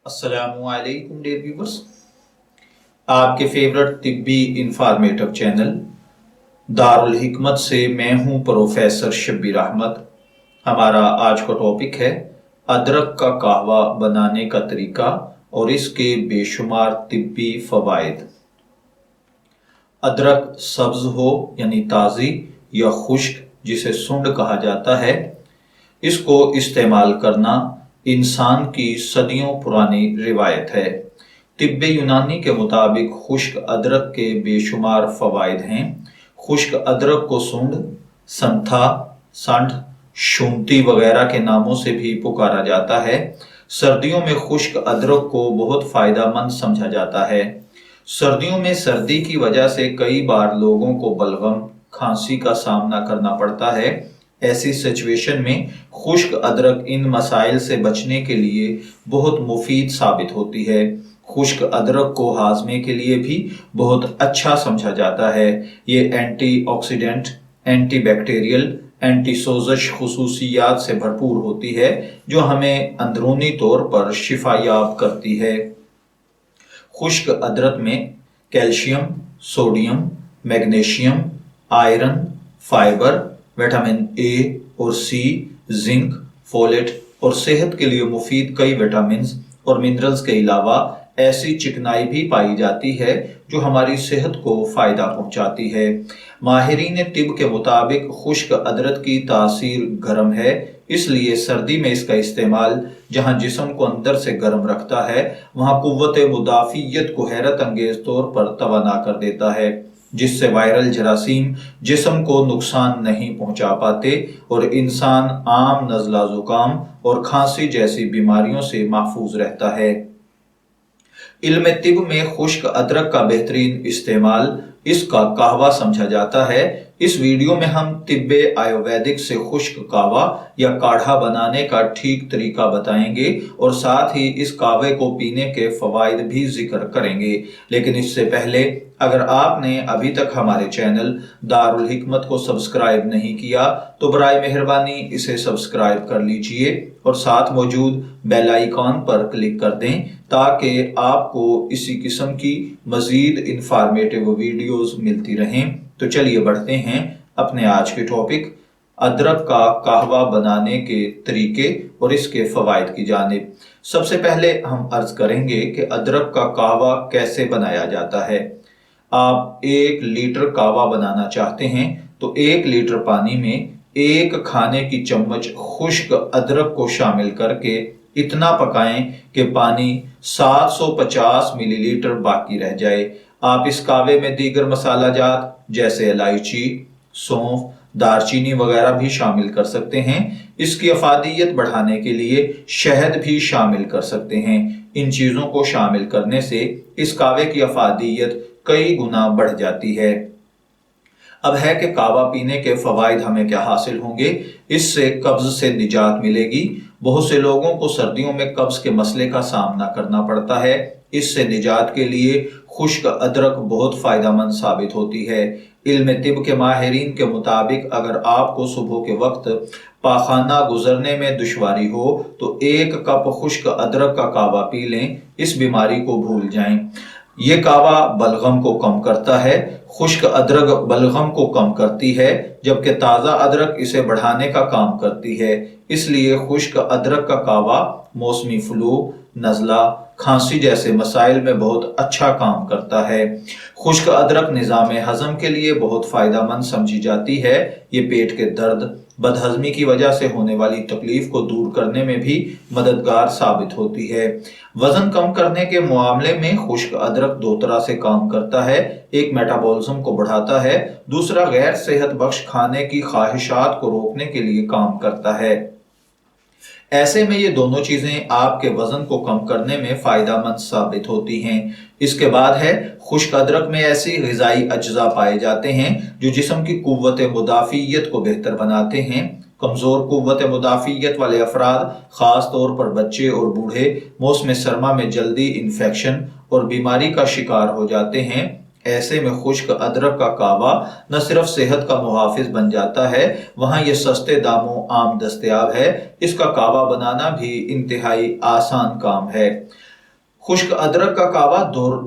अस्सलामु अलैकुम dear viewers. आपके फेवरेट तिब्बी इंफॉर्मेटिव चैनल दारुल हिकमत से मैं हूं प्रोफेसर शब्बीर अहमद। हमारा आज का टॉपिक है अदरक का कहवा बनाने का तरीका और इसके बेशुमार तिब्बी फवाइद। अदरक सब्ज हो यानी ताज़ी या खुश्क जिसे सुंड कहा जाता है, इसको इस्तेमाल करना इंसान की सदियों पुरानी रिवायत है। तिब्बे यूनानी के मुताबिक खुश्क अदरक के बेशुमार फवाइद हैं। खुश्क अदरक को सुंड, संथा, संठ, शुमती वगैरह के नामों से भी पुकारा जाता है। सर्दियों में खुश्क अदरक को बहुत फायदेमंद समझा जाता है। सर्दियों में सर्दी की वजह से कई बार लोगों को बलगम, खांसी का सामना करना पड़ता है। ऐसी सिचुएशन में खुश्क अदरक इन मसाइल से बचने के लिए बहुत मुफीद साबित होती है। खुश्क अदरक को हाजमे के लिए भी बहुत अच्छा समझा जाता है। ये एंटीऑक्सीडेंट, एंटीबैक्टीरियल, एंटीसोजश खुसूसियात से भरपूर होती है जो हमें अंदरूनी तौर पर शिफायाब करती है। खुश्क अदरक में calcium, sodium, magnesium, iron, fibre, vitamin A और सी, जिंक, फोलेट और सेहत के लिए मुफीद कई विटामिन और मिनरल्स के अलावा ऐसी चिकनाई भी पाई जाती है जो हमारी सेहत को फायदा पहुंचाती है। माहिरीन तिब के मुताबिक खुश्क अदरक की तासीर गर्म है, इसलिए सर्दी में इसका इस्तेमाल जहां जिस्म को अंदर से गर्म रखता है वहां कुव्वत मुदाफियत को हैरत अंगेज तौर पर तवाना कर देता है, जिससे वायरल जरासीम जिस्म को नुकसान नहीं पहुंचा पाते और इंसान आम नज़ला जुकाम और खांसी जैसी बीमारियों से महफूज रहता है। इल्म तिब में खुश्क अदरक का बेहतरीन इस्तेमाल इसका कहवा समझा जाता है। इस वीडियो में हम तिब्बे आयुर्वेदिक से खुश्क कहवा या काढ़ा बनाने का ठीक तरीका बताएंगे और साथ ही इस कहवे को पीने के फवाइद भी जिक्र करेंगे। लेकिन इससे पहले अगर आपने अभी तक हमारे चैनल दारुल हिकमत को सब्सक्राइब नहीं किया तो बराए मेहरबानी इसे सब्सक्राइब कर लीजिए और साथ मौजूद बेल आइकॉन पर क्लिक कर दें ताकि आपको इसी किस्म की मजीद इंफॉर्मेटिव वीडियोस मिलती रहें। तो चलिए बढ़ते हैं अपने आज के टॉपिक अदरक का कहवा बनाने के तरीके और इसके फवाइद की जानिब। सबसे पहले हम अर्ज करेंगे कि अदरक का कहवा कैसे बनाया जाता है। आप 1 लीटर कहवा बनाना चाहते हैं तो 1 लीटर पानी में 1 खाने की चम्मच खुश्क अदरक को शामिल करके इतना पकाएं कि पानी 750 मिलीलीटर बाकी रह जाए। आप इस कहवे में दीगर मसाला जात जैसे इलायची, सौंफ, दारचीनी वगैरह भी शामिल कर सकते हैं। इसकी अफादियत बढ़ाने के लिए शहद भी शामिल कर सकते हैं। इन चीजों को शामिल करने से इस कहवे की अफादियत कई गुना बढ़ जाती है। अब है कि कहवा पीने के फवाइद हमें क्या हासिल होंगे। इससे कब्ज से निजात मिलेगी। बहुत से लोगों को सर्दियों में कब्ज के मसले का सामना करना पड़ता है। इससे निजात के लिए खुश्क अदरक बहुत फायदेमंद साबित होती है। इल्म तिब के माहिरीन के मुताबिक अगर आपको सुबह के वक्त पाखाना गुजरने में दुश्वारी हो तो 1 कप खुश्क अदरक का कहवा पी लें। इस बीमारी को भूल जाएं। ये कहवा बलगम को कम करता है। खुश्क अदरक बलगम को कम करती है जबकि ताज़ा अदरक इसे बढ़ाने का काम करती है। इसलिए खुश्क अदरक का कहवा मौसमी फ्लू, नज़ला, खांसी जैसे मसाइल में बहुत अच्छा काम करता है। खुश्क अदरक निज़ाम हज़म के लिए बहुत फ़ायदेमंद समझी जाती है। ये पेट के दर्द, बदहजमी की वजह से होने वाली तकलीफ को दूर करने में भी मददगार साबित होती है। वजन कम करने के मामले में खुश्क अदरक 2 तरह से काम करता है। एक मेटाबॉलिज्म को बढ़ाता है, दूसरा गैर सेहत बख्श खाने की ख्वाहिशात को रोकने के लिए काम करता है। ऐसे में ये दोनों चीजें आपके वजन को कम करने में फायदेमंद साबित होती हैं। इसके बाद है खुश्क अदरक में ऐसी ग़िज़ाई अज्जा पाए जाते हैं जो जिस्म की कुव्वत मुदाफियत को बेहतर बनाते हैं। कमजोर कुव्वत मुदाफियत वाले अफराद, खास तौर पर बच्चे और बूढ़े, मौसम सरमा में जल्दी इन्फेक्शन और बीमारी का शिकार हो जाते हैं। ऐसे में खुश्क अदरक का कहवा न सिर्फ सेहत का मुहाफिज बन जाता है, वहाँ ये सस्ते दामों आम दस्तयाब है। इसका कहवा बनाना भी इंतहाई आसान काम है। खुश्क अदरक का कावा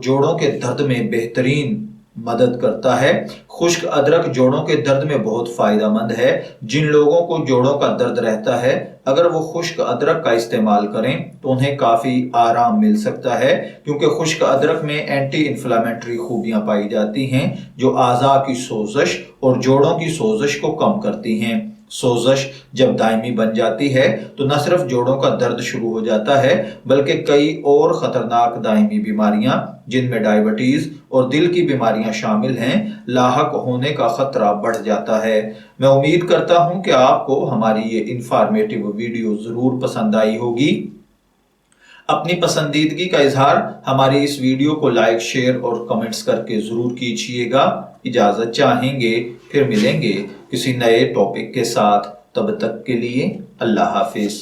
जोड़ों के दर्द में बेहतरीन मदद करता है। खुश्क अदरक जोड़ों के दर्द में बहुत फायदेमंद है। जिन लोगों को जोड़ों का दर्द रहता है, अगर वो खुश्क अदरक का इस्तेमाल करें तो उन्हें काफी आराम मिल सकता है, क्योंकि खुश्क अदरक में एंटी इन्फ्लामेटरी खूबियां पाई जाती हैं जो आज़ा की सोजश और जोड़ों की सोजश को कम करती हैं। सोजश जब दायमी बन जाती है तो न सिर्फ जोड़ों का दर्द शुरू हो जाता है, बल्कि कई और खतरनाक दायमी बीमारियां, जिनमें डायबिटीज और दिल की बीमारियां शामिल हैं, लाहक होने का खतरा बढ़ जाता है। मैं उम्मीद करता हूं कि आपको हमारी ये इंफॉर्मेटिव वीडियो जरूर पसंद आई होगी। अपनी पसंदीदगी का इजहार हमारी इस वीडियो को लाइक, शेयर और कमेंट्स करके जरूर कीजिएगा। इजाजत चाहेंगे, फिर मिलेंगे किसी नए टॉपिक के साथ। तब तक के लिए अल्लाह हाफिज।